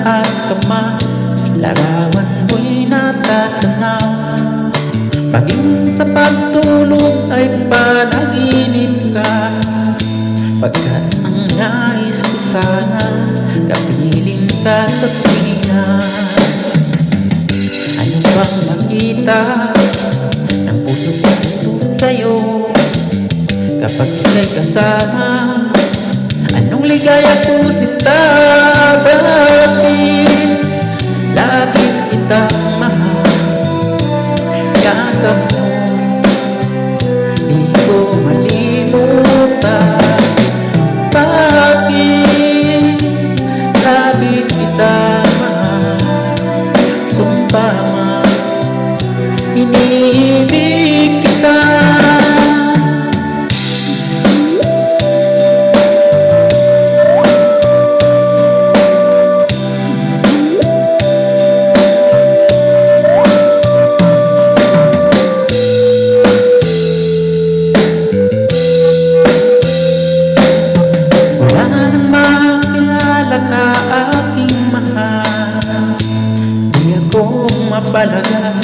saan ka man, larawan mo'y natatanaw. Maging sa pagtulog ay panaginip ka, pagkat ang nais ko sana kapiling ka sa tuwina. Ano bang makita ng puso ko sa'yo kapag ika'y kasama? Anong ligaya ko sinta, bakit labis kitang mahal? Yakap mo, di ko malimutan. Bakit labis kitang mahal? Sumpa man, iniibig kita. Mapalaga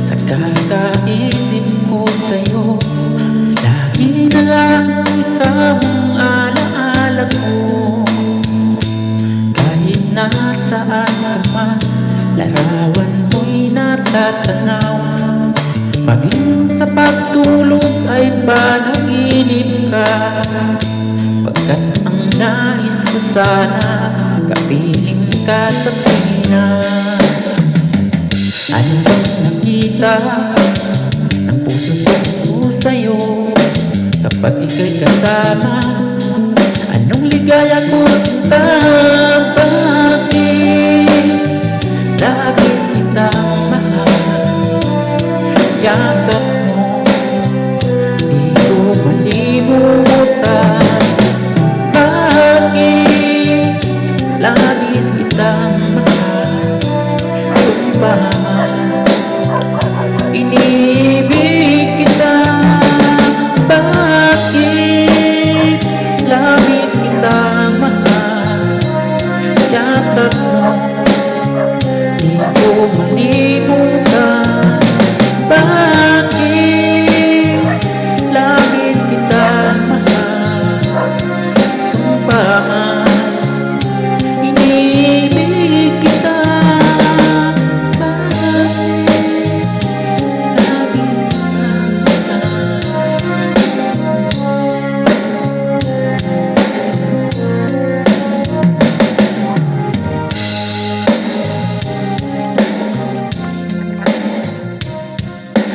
sa kakaisip ko sa'yo, lagi na lang ikaw ang alaala ko. Kahit nasaan ka man, larawan mo'y natatanaw. Maging sa pagtulog ay panaginip ka, pagkat ang nais ko sana kapiling ka sa tuwina. Ano bang nakita ng puso ko sa'yo kapag ika'y kasama? Anong ligaya ko sinta?